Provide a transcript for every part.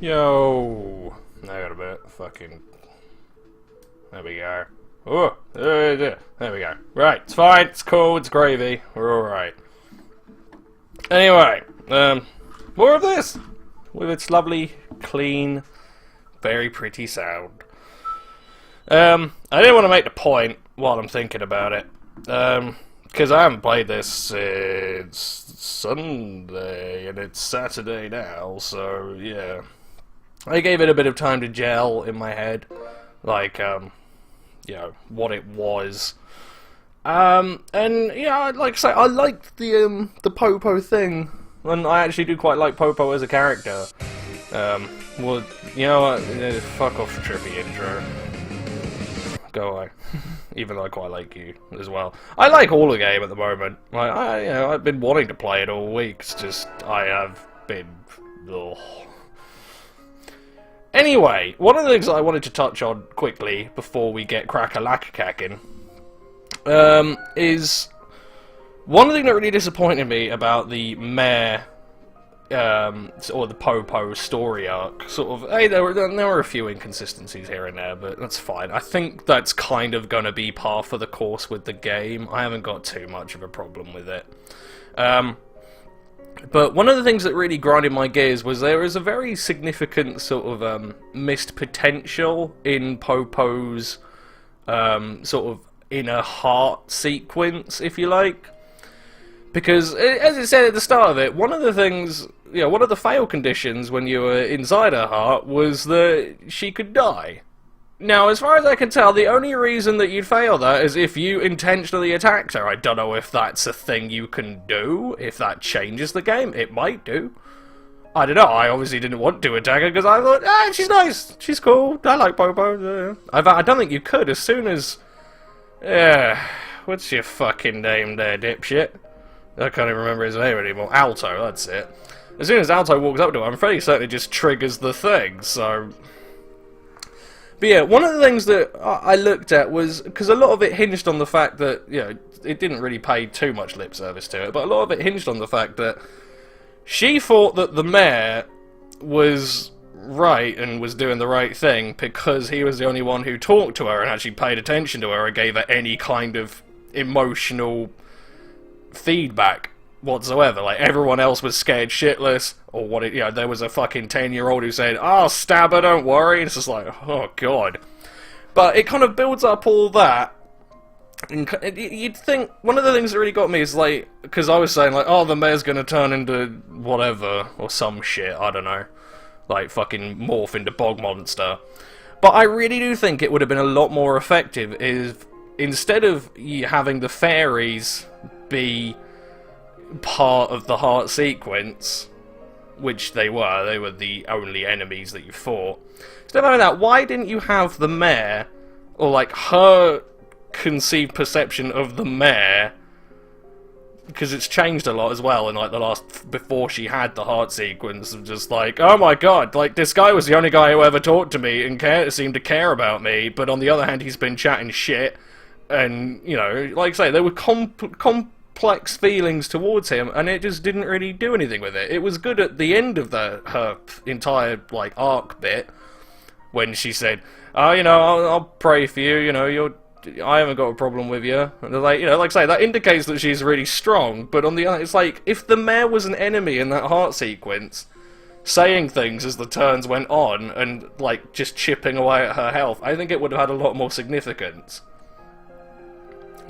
Yo! I got a bit. Fucking. There we go. Oh! There we go. Right, it's fine, it's cool, it's gravy. We're alright. Anyway, more of this! With its lovely, clean, very pretty sound. I didn't want to make the point while I'm thinking about it. Because I haven't played this since Sunday, and it's Saturday now, so yeah. I gave it a bit of time to gel in my head, like, you know, what it was. And, yeah, like I say, I liked the Popo thing, and I actually do quite like Popo as a character. Well, you know what, fuck off the trippy intro. Go away. Even though I quite like you as well. I like all the game at the moment. Like, I've been wanting to play it all week. It's just I have been. Ugh. Anyway, one of the things that I wanted to touch on quickly before we get crack-a-lack-a-cacking is one thing that really disappointed me about the Mare or the Popo story arc. Sort of, hey, there were a few inconsistencies here and there, but that's fine. I think that's kind of going to be par for the course with the game. I haven't got too much of a problem with it. But one of the things that really grinded my gears was there is a very significant sort of missed potential in Popo's sort of inner heart sequence, if you like. Because, as it said at the start of it, one of the things, you know, one of the fail conditions when you were inside her heart was that she could die. Now, as far as I can tell, the only reason that you'd fail that is if you intentionally attacked her. I don't know if that's a thing you can do, if that changes the game. It might do. I don't know, I obviously didn't want to attack her because I thought, she's nice, she's cool, I like Popo. I don't think you could, as soon as... what's your fucking name there, dipshit? I can't even remember his name anymore. Alto, that's it. As soon as Alto walks up to her, I'm fairly certain it just triggers the thing, so... But yeah, one of the things that I looked at was, because a lot of it hinged on the fact that, you know, it didn't really pay too much lip service to it, but a lot of it hinged on the fact that she thought that the mayor was right and was doing the right thing because he was the only one who talked to her and actually paid attention to her and gave her any kind of emotional feedback whatsoever. Like, everyone else was scared shitless, or what it, you know, there was a fucking 10-year-old who said, "Oh, stab her, don't worry," and it's just like, oh god. But it kind of builds up all that, and you'd think, one of the things that really got me is like, because I was saying like, oh, the mayor's gonna turn into whatever, or some shit, I don't know, like fucking morph into bog monster. But I really do think it would have been a lot more effective if, instead of you having the fairies be part of the heart sequence, which they were the only enemies that you fought. Instead of having that, why didn't you have the mayor, or like her conceived perception of the mayor, because it's changed a lot as well in like the last, before she had the heart sequence, of just like, oh my god, like this guy was the only guy who ever talked to me and seemed to care about me, but on the other hand he's been chatting shit, and, you know, like I say, there were complex feelings towards him, and it just didn't really do anything with it. It was good at the end of her entire, like, arc bit, when she said, "Oh, you know, I'll pray for you, you know, I haven't got a problem with you." And they're like, you know, like I say, that indicates that she's really strong, but on the other, it's like, if the mayor was an enemy in that heart sequence, saying things as the turns went on, and, like, just chipping away at her health, I think it would have had a lot more significance.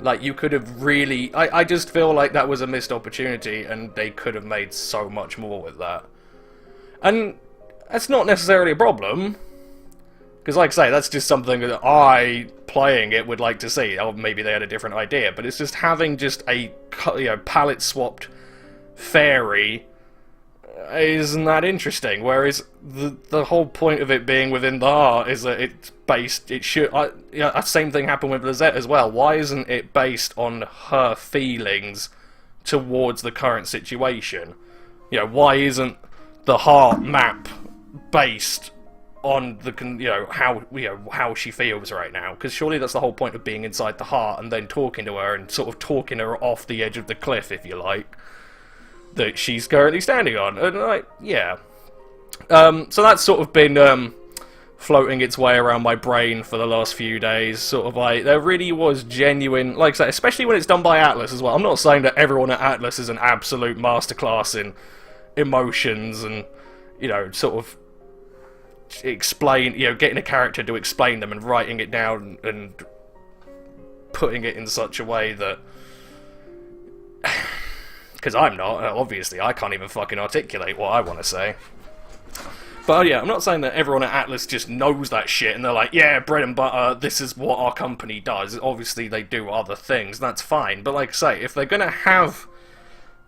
Like, you could have really... I just feel like that was a missed opportunity, and they could have made so much more with that. And that's not necessarily a problem, because, like I say, that's just something that I, playing it, would like to see. Or maybe they had a different idea, but it's just having just a, you know, palette-swapped fairy isn't that interesting, whereas the whole point of it being within the heart is that it's based, it should, yeah, that same thing happened with Lizette as well. Why isn't it based on her feelings towards the current situation? You know, why isn't the heart map based on the, how she feels right now? Because surely that's the whole point of being inside the heart and then talking to her and sort of talking her off the edge of the cliff, if you like, that she's currently standing on. And, like, yeah. So that's sort of been floating its way around my brain for the last few days. Sort of like, there really was genuine, like I say, especially when it's done by Atlas as well. I'm not saying that everyone at Atlas is an absolute masterclass in emotions and, you know, sort of explain, you know, getting a character to explain them and writing it down and putting it in such a way that, because I'm not, obviously, I can't even fucking articulate what I want to say. But yeah, I'm not saying that everyone at Atlas just knows that shit and they're like, yeah, bread and butter, this is what our company does. Obviously they do other things, that's fine. But like I say, if they're going to have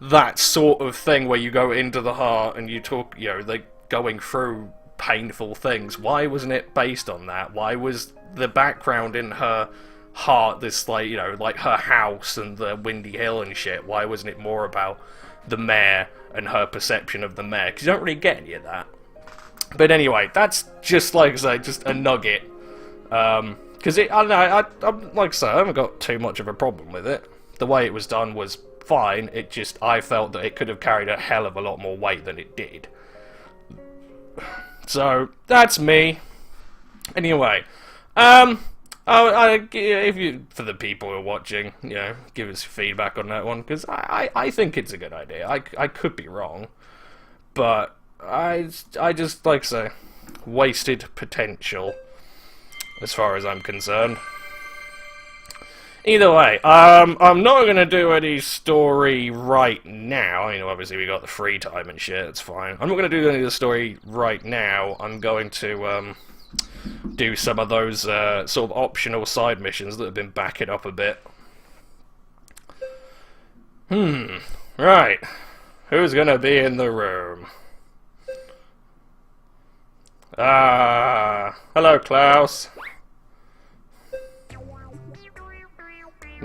that sort of thing where you go into the heart and you talk, you know, they're going through painful things, why wasn't it based on that? Why was the background in her heart this, like, you know, like her house and the Windy Hill and shit? Why wasn't it more about the mayor and her perception of the mayor? Because you don't really get any of that. But anyway, that's just, like I say, just a nugget. Because I don't know, I'm like I say, I haven't got too much of a problem with it. The way it was done was fine. It just, I felt that it could have carried a hell of a lot more weight than it did. So that's me. Anyway, if you, for the people who are watching, you know, give us feedback on that one, because I think it's a good idea. I could be wrong, but I just, like I say, wasted potential, as far as I'm concerned. Either way, I'm not going to do any story right now. I mean, obviously we got the free time and shit, it's fine. I'm not going to do any of the story right now. I'm going to do some of those sort of optional side missions that have been backing up a bit. Right. Who's going to be in the room? Hello, Klaus.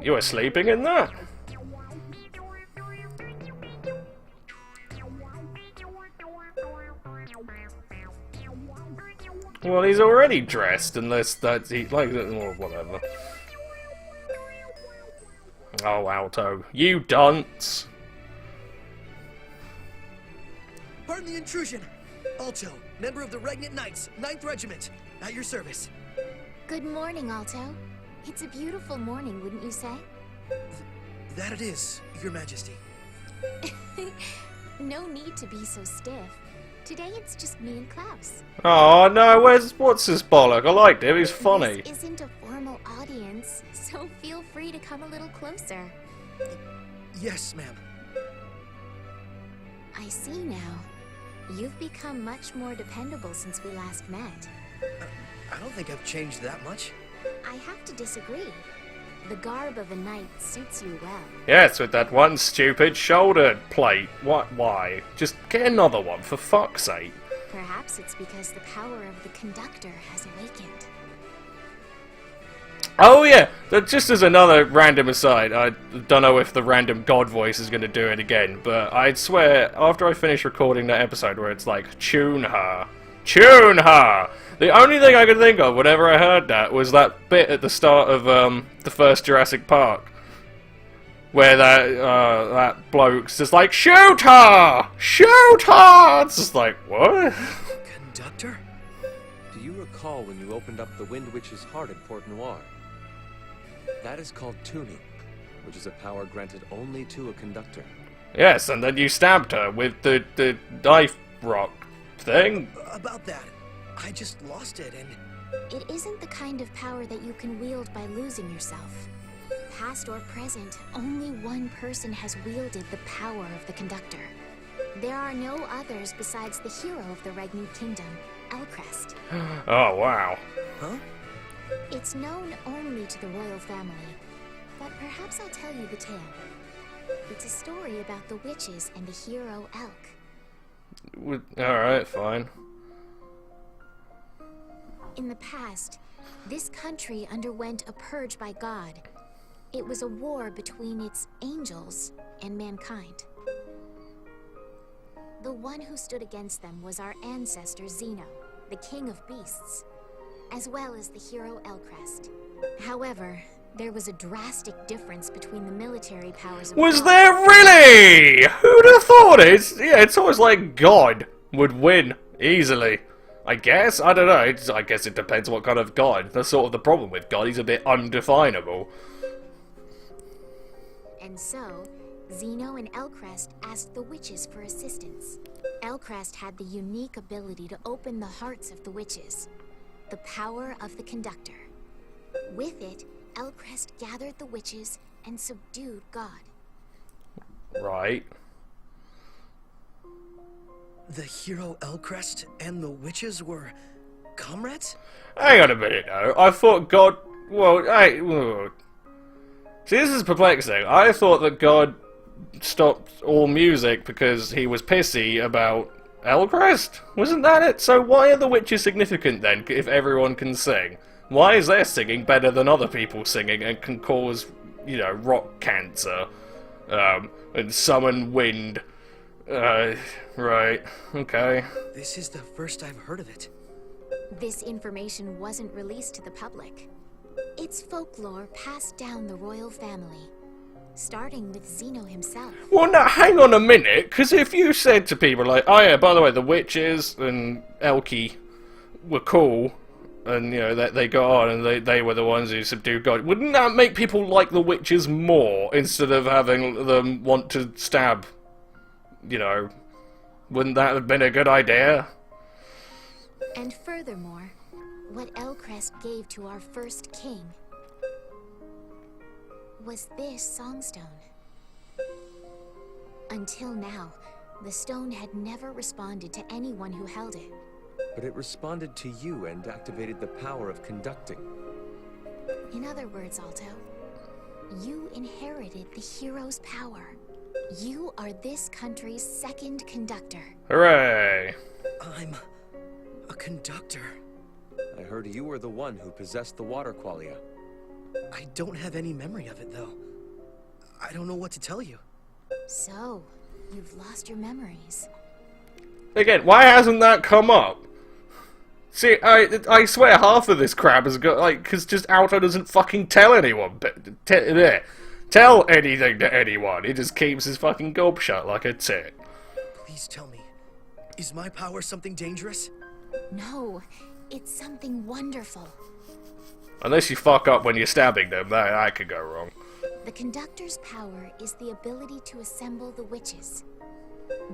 You were sleeping in that? Well, he's already dressed, unless that's he like or whatever. Oh, Alto, you dunce! Pardon the intrusion. Alto, member of the Regnant Knights, 9th Regiment, at your service. Good morning, Alto. It's a beautiful morning, wouldn't you say? That it is, Your Majesty. No need to be so stiff. Today it's just me and Klaus. Oh no, what's his bollock? I liked him, he's funny. This isn't a formal audience, so feel free to come a little closer. Yes, ma'am. I see now. You've become much more dependable since we last met. I don't think I've changed that much. I have to disagree. The garb of a knight suits you well. Yes, with that one stupid shoulder plate. What? Why? Just get another one, for fuck's sake. Perhaps it's because the power of the conductor has awakened. Oh yeah, just as another random aside, I don't know if the random god voice is going to do it again, but I'd swear, after I finish recording that episode where it's like, tune her, the only thing I could think of whenever I heard that was that bit at the start of the first Jurassic Park, where that bloke's just like, shoot her! It's just like, what? Conductor? Do you recall when you opened up the Wind Witch's heart at Port Noir? That is called tuning, which is a power granted only to a conductor. Yes, and then you stabbed her with the knife rock thing. About that, I just lost it and... It isn't the kind of power that you can wield by losing yourself. Past or present, only one person has wielded the power of the conductor. There are no others besides the hero of the Regnant Kingdom, Elcrest. Oh, wow. Huh? It's known only to the royal family, but perhaps I'll tell you the tale. It's a story about the witches and the hero Elk. Alright, fine. In the past, this country underwent a purge by God. It was a war between its angels and mankind. The one who stood against them was our ancestor Zeno, the king of beasts, as well as the hero Elcrest. However, there was a drastic difference between the military powers of Was God. there really? Who'd have thought it? Yeah, it's always like God would win Easily. I guess? I don't know. I guess it depends what kind of god. That's sort of the problem with God. He's a bit undefinable. And so, Zeno and Elcrest asked the witches for assistance. Elcrest had the unique ability to open the hearts of the witches. The power of the conductor. With it, Elcrest gathered the witches and subdued God. Right. The hero Elcrest and the witches were comrades? Hang on a minute, though. I thought God... Well, see, this is perplexing. I thought that God stopped all music because he was pissy about Elcrest? Wasn't that it? So why are the witches significant then, if everyone can sing? Why is their singing better than other people singing and can cause, you know, rock cancer? And summon wind. Right. Okay. This is the first I've heard of it. This information wasn't released to the public. It's folklore passed down the royal family, starting with Zeno himself. Well, now, hang on a minute, because if you said to people like, oh yeah, by the way, the witches and Elkie were cool, and, you know, they got on, and they were the ones who subdued God, wouldn't that make people like the witches more, instead of having them want to stab, you know, wouldn't that have been a good idea? And furthermore, what Elcrest gave to our first king was this songstone. Until now, the stone had never responded to anyone who held it. But it responded to you and activated the power of conducting. In other words, Alto, you inherited the hero's power. You are this country's second conductor. Hooray! I'm a conductor. I heard you were the one who possessed the water qualia. I don't have any memory of it, though. I don't know what to tell you. So, you've lost your memories. Again, why hasn't that come up? See, I swear half of this crap has got, like, because just Alto doesn't fucking tell anyone. Tell anything to anyone. He just keeps his fucking gob shut like a tit. Please tell me, is my power something dangerous? No, it's something wonderful. Unless you fuck up when you're stabbing them, that could go wrong. The conductor's power is the ability to assemble the witches.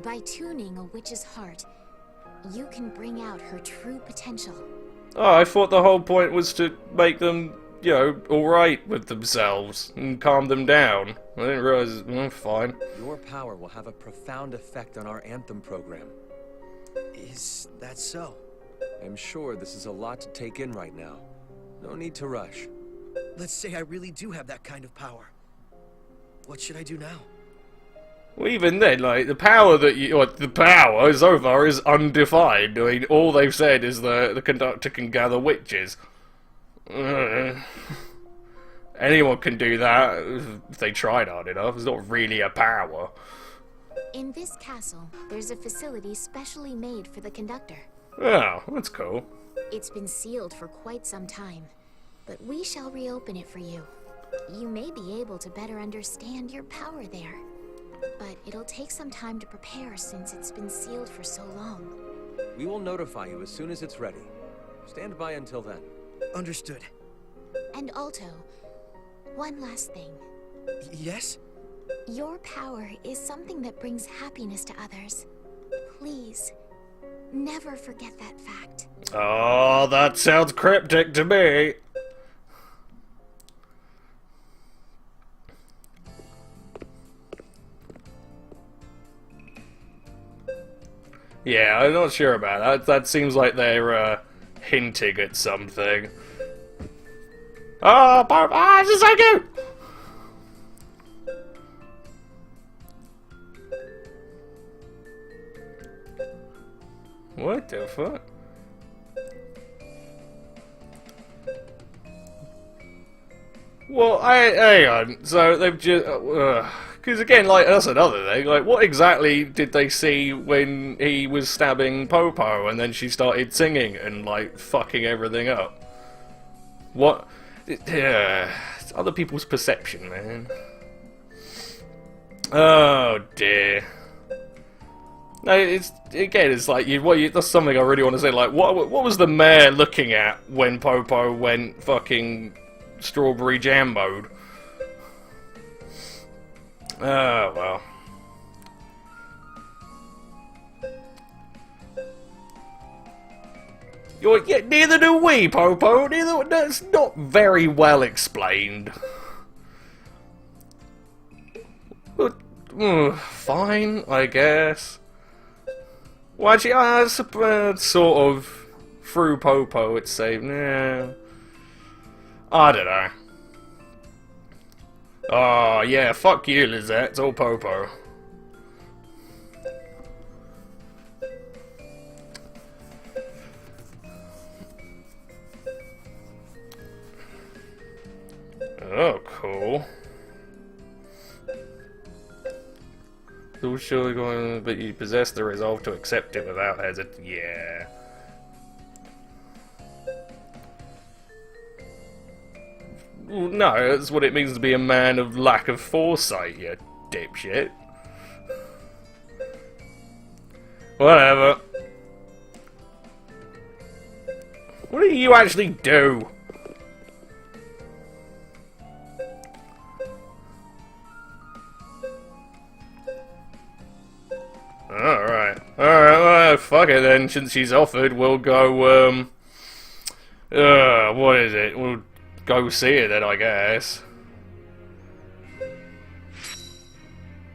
By tuning a witch's heart, you can bring out her true potential. Oh, I thought the whole point was to make them, you know, alright with themselves and calm them down. I didn't realize, fine. Your power will have a profound effect on our anthem program. Is that so? I'm sure this is a lot to take in right now. No need to rush. Let's say I really do have that kind of power. What should I do now? Well, even then, like, the power so far is undefined. I mean, all they've said is the conductor can gather witches. Anyone can do that if they tried hard enough. It's not really a power. In this castle, there's a facility specially made for the conductor. Oh, that's cool. It's been sealed for quite some time, but we shall reopen it for you. You may be able to better understand your power there, but it'll take some time to prepare since it's been sealed for so long. We will notify you as soon as it's ready. Stand by until then. Understood. And Alto, one last thing. Yes? Your power is something that brings happiness to others. Please, never forget that fact. Oh, that sounds cryptic to me. Yeah, I'm not sure about that. That seems like they're hinting at something. Oh, this is so cute! What the fuck? Well, hang on. So they've just, because again, like that's another thing. Like, what exactly did they see when he was stabbing Popo, and then she started singing and like fucking everything up? What? It's other people's perception, man. Oh dear. No, it's like that's something I really want to say. Like, what was the mayor looking at when Popo went fucking strawberry jam mode? Oh well. Yeah, neither do we, Popo. That's not very well explained. But, fine, I guess. Well, actually, sort of through Popo, it's safe. Nah. I don't know. Oh, yeah, fuck you, Lizette. It's all Popo. Oh, cool. Still surely going, but you possess the resolve to accept it without hesitation. Yeah. Well, no, that's what it means to be a man of lack of foresight, you dipshit. Whatever. What do you actually do? Alright. Alright, well, fuck it then. Since she's offered, we'll go, what is it? We'll go see her then, I guess.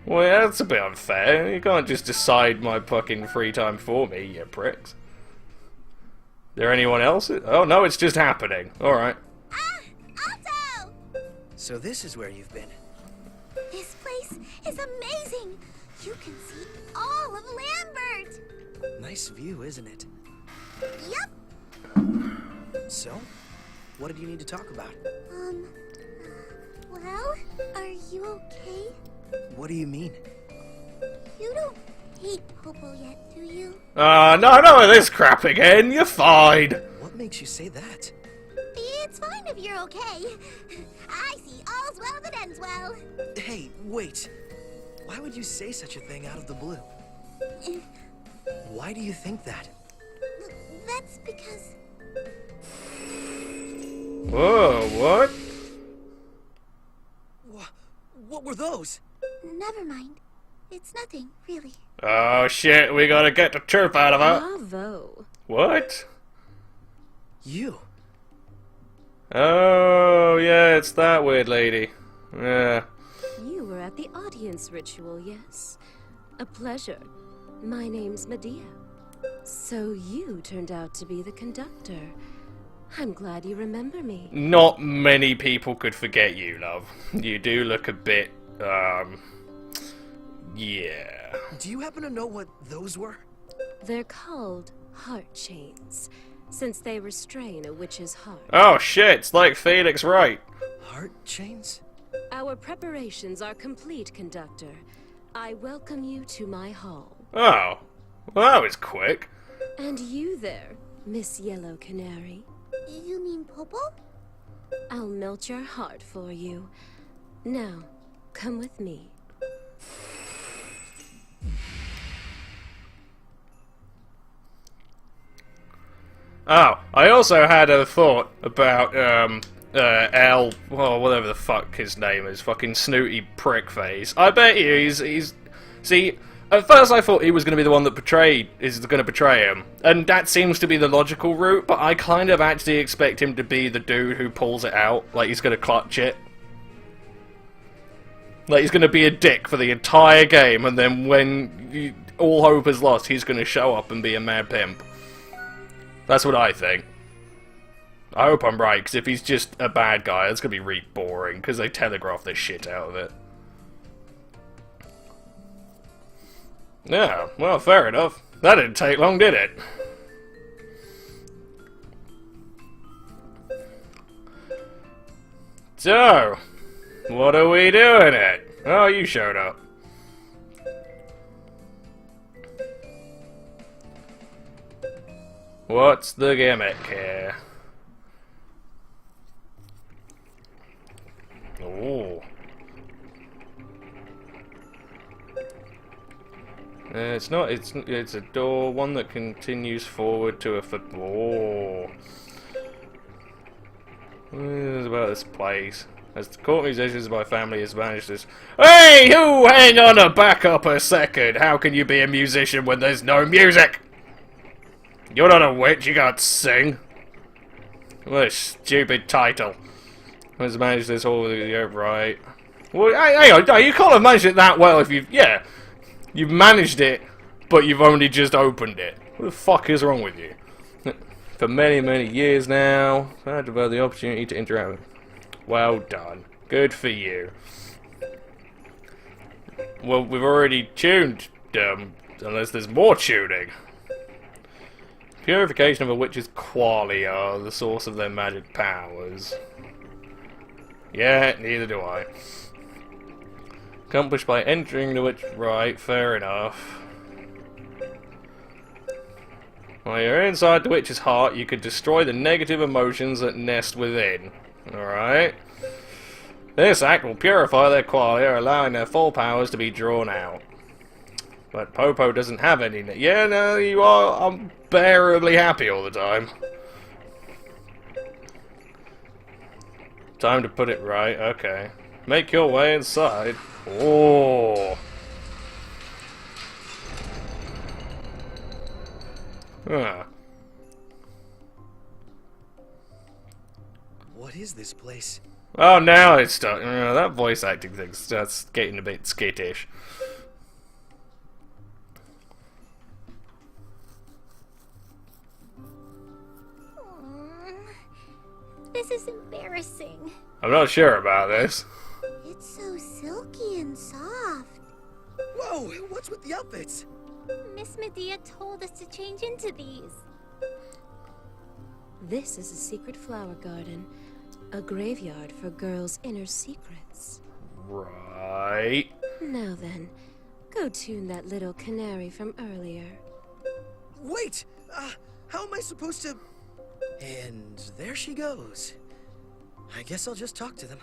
Well, yeah, that's a bit unfair. You can't just decide my fucking free time for me, you pricks. There anyone else? Oh, no, it's just happening. Alright. Ah! Otto! So this is where you've been. This place is amazing! You can see all of Lambert! Nice view, isn't it? Yup! So, what did you need to talk about? Well, are you okay? What do you mean? You don't hate Popo yet, do you? No, this crap again. You're fine. What makes you say that? It's fine if you're okay. I see all's well that ends well. Hey, wait. Why would you say such a thing out of the blue? Why do you think that? That's because... Whoa, what? What were those? Never mind. It's nothing, really. Oh shit, we gotta get the truth out of her. Bravo. What? You. Oh, yeah, it's that weird lady. Yeah. You were at the audience ritual, yes? A pleasure. My name's Medea. So you turned out to be the conductor. I'm glad you remember me. Not many people could forget you, love. You do look a bit, yeah. Do you happen to know what those were? They're called heart chains, since they restrain a witch's heart. Oh shit, it's like Felix Wright. Heart chains? Our preparations are complete, conductor. I welcome you to my hall. Oh, well that was quick. And you there, Miss Yellow Canary. You mean Popo? I'll melt your heart for you. Now, come with me. Oh, I also had a thought about, Al, well, whatever the fuck his name is, fucking snooty prick face. I bet you he's, see, at first I thought he was going to be the one that is going to betray him, and that seems to be the logical route, but I kind of actually expect him to be the dude who pulls it out, like he's going to clutch it. Like he's going to be a dick for the entire game, and then when all hope is lost, he's going to show up and be a mad pimp. That's what I think. I hope I'm right, because if he's just a bad guy, it's going to be really boring, because they telegraph the shit out of it. Yeah, well, fair enough. That didn't take long, did it? So, what are we doing it? Oh, you showed up. What's the gimmick here? Ooh. It's not. It's a door. One that continues forward to a football. What is about this place? As the court musicians, my family has managed this. Hey, who? Hang on a back up a second. How can you be a musician when there's no music? You're not a witch. You can't sing. What a stupid title. Has managed this all right. Well, hang on. No, you can't have managed it that well if you've. Yeah. You've managed it, but you've only just opened it. What the fuck is wrong with you? For many, many years now, I've had the opportunity to interact with. Well done. Good for you. Well, we've already tuned them, unless there's more tuning. Purification of a witch's qualia, the source of their magic powers. Yeah, neither do I. Accomplished by entering the witch. Right, fair enough. While you're inside the witch's heart, you could destroy the negative emotions that nest within. Alright? This act will purify their qualia, allowing their full powers to be drawn out. But Popo doesn't have any. Yeah, no, you are unbearably happy all the time. Time to put it right, okay. Make your way inside. Oh. Huh. What is this place? Oh, now it's starting. That voice acting that's getting a bit skittish. This is embarrassing. I'm not sure about this. It's so silky and soft. Whoa, what's with the outfits? Miss Medea told us to change into these. This is a secret flower garden. A graveyard for girls' inner secrets. Right. Now then, go tune that little canary from earlier. Wait! How am I supposed to... And there she goes. I guess I'll just talk to them.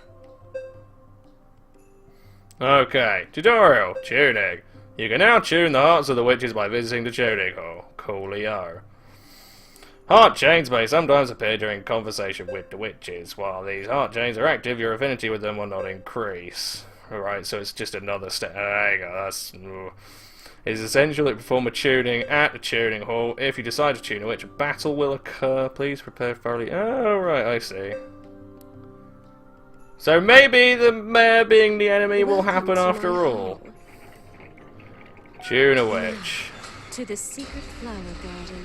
Okay, tutorial, tuning. You can now tune the hearts of the witches by visiting the tuning hall. Coolio. Heart chains may sometimes appear during conversation with the witches. While these heart chains are active, your affinity with them will not increase. Alright, so it's just another step. There you go, that's... It is essential to perform a tuning at the tuning hall. If you decide to tune a witch, a battle will occur. Please prepare thoroughly. Oh, right, I see. So maybe the mayor being the enemy will happen after all. Tune a witch. To the secret flower garden.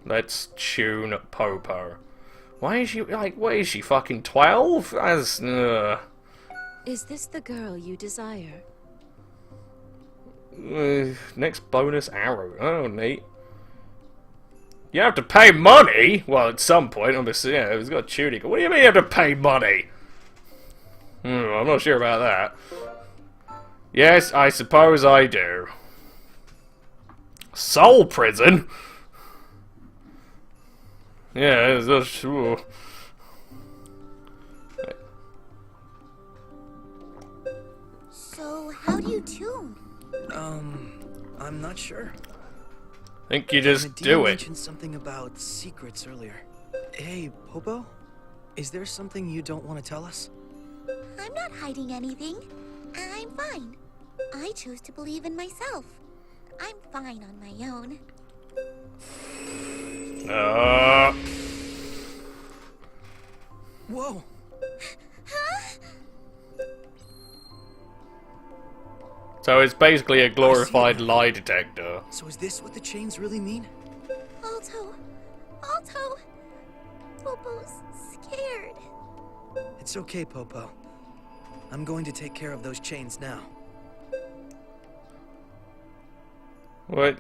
Let's tune Popo. Why is she, like, what is she, fucking 12? Is this the girl you desire? Next bonus arrow. Oh, neat. You have to pay money? Well, at some point, obviously, yeah, it's got tuning. What do you mean you have to pay money? I'm not sure about that. Yes, I suppose I do. Soul prison? Yeah, that's sure. So, how do you tune? I'm not sure. I think you just Medea do it. mentioned something about secrets earlier. Hey, Popo? Is there something you don't want to tell us? I'm not hiding anything. I'm fine. I chose to believe in myself. I'm fine on my own. Whoa! Huh? So it's basically a glorified lie detector. So is this what the chains really mean? Alto! Alto! Popo's scared. It's okay, Popo. I'm going to take care of those chains now. What?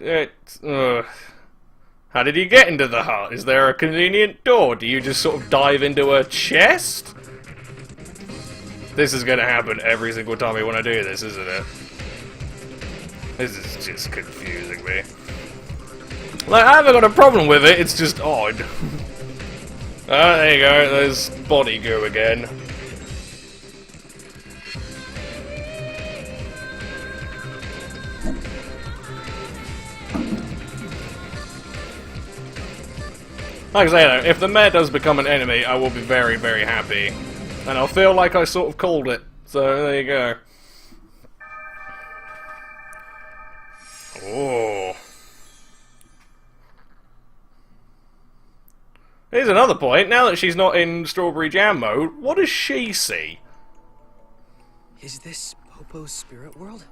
How did you get into the heart? Is there a convenient door? Do you just sort of dive into a chest? This is gonna happen every single time we want to do this, isn't it? This is just confusing me. Like, I haven't got a problem with it, it's just odd. There you go, there's body goo again. Like I say though, if the mayor does become an enemy, I will be very, very happy. And I'll feel like I sort of called it. So, there you go. Oh. Here's another point. Now that she's not in strawberry jam mode, what does she see? Is this Popo's spirit world?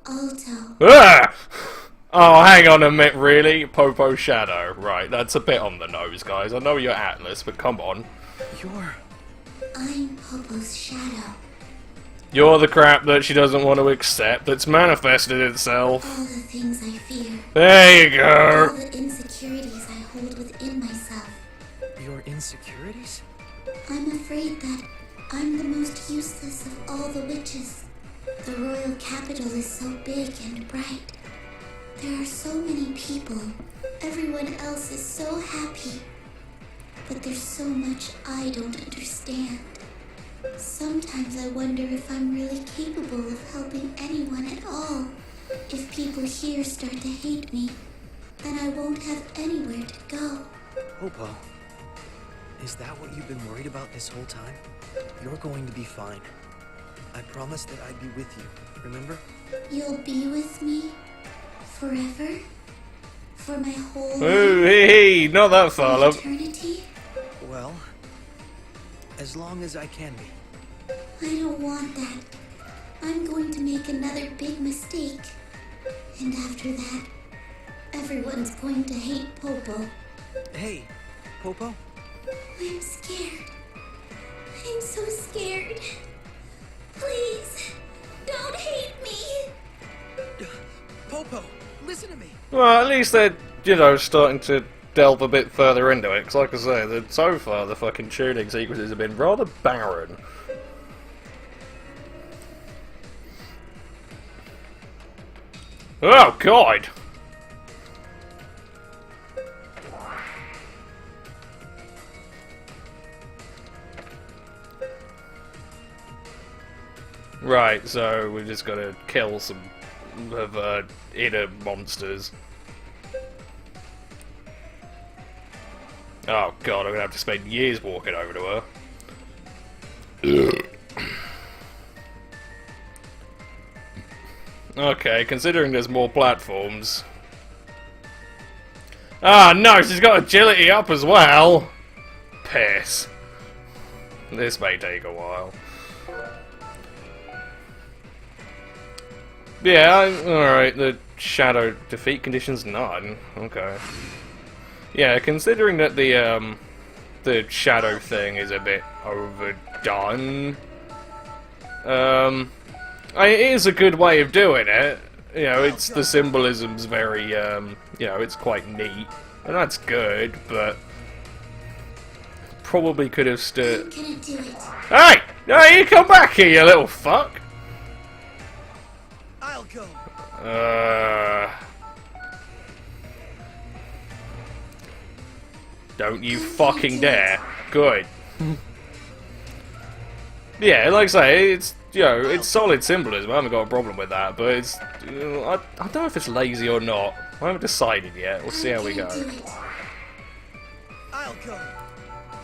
Alto. Ah! Oh, hang on a minute, really? Popo's shadow. Right, that's a bit on the nose, guys. I know you're Atlas, but come on. I'm Popo's shadow. You're the crap that she doesn't want to accept that's manifested itself. All the things I fear. There you All go. the insecurities I hold within myself. Your insecurities? I'm afraid that I'm the most useless of all the witches. The royal capital is so big and bright. There are so many people. Everyone else is so happy. But there's so much I don't understand. Sometimes I wonder if I'm really capable of helping anyone at all. If people here start to hate me, then I won't have anywhere to go. Popo, is that what you've been worried about this whole time? You're going to be fine. I promised that I'd be with you, remember? You'll be with me forever? For my whole Ooh, life? hee hee, not that far, For love. eternity? Well, as long as I can be. I don't want that. I'm going to make another big mistake. And after that, everyone's going to hate Popo. Hey, Popo? I'm scared. I'm so scared. Please, don't hate me. Popo, listen to me. Well, at least they're, you know, starting to delve a bit further into it. Because like I say, so far the fucking tuning sequences have been rather barren. Oh, God! Right, so we just gotta kill some of inner monsters. Oh God, I'm gonna have to spend years walking over to her. Okay, considering there's more platforms. Ah, no, she's got agility up as well! Piss. This may take a while. Yeah, alright, the shadow defeat condition's none. Okay. Yeah, considering that the shadow thing is a bit overdone, it is a good way of doing it. You know, it's the symbolism's very, you know, it's quite neat, and that's good, but probably could have stood. I'm gonna do it. Hey! No, you come back here, you little fuck! I'll go. Don't you fucking dare. Good. Yeah, like I say, it's, you know, it's solid symbolism, I haven't got a problem with that, but it's, I don't know if it's lazy or not. I haven't decided yet, we'll see how we go. I'll go.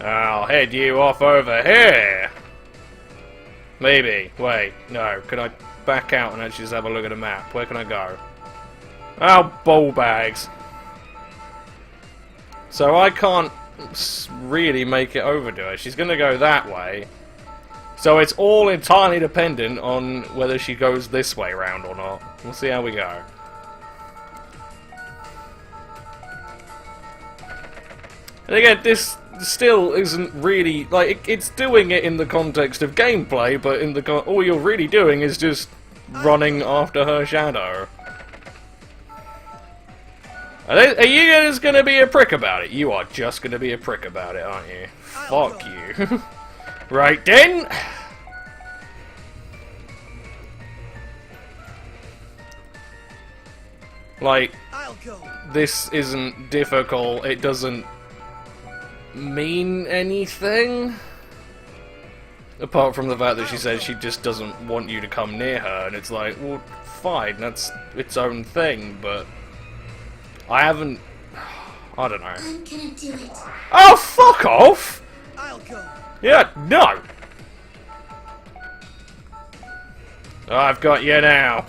I'll head you off over here! Maybe. Wait, no, can I back out and actually just have a look at the map? Where can I go? Oh, ball bags. So I can't really make it over to her. She's gonna go that way. So it's all entirely dependent on whether she goes this way round or not. We'll see how we go. And again, this still isn't really, like, it's doing it in the context of gameplay, but in the all you're really doing is just running after her shadow. Are you just gonna be a prick about it? You are just gonna be a prick about it, aren't you? Fuck you. Right then. Like, this isn't difficult, it doesn't mean anything. Apart from the fact that she says she just doesn't want you to come near her, and it's like, well, fine, that's its own thing, but I haven't... I don't know. I'm gonna do it. Oh, fuck off! I'll go. Yeah, no! I've got you now.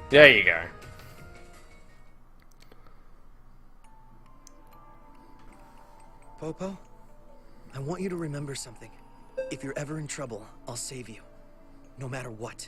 There you go. Popo, I want you to remember something. If you're ever in trouble, I'll save you. No matter what.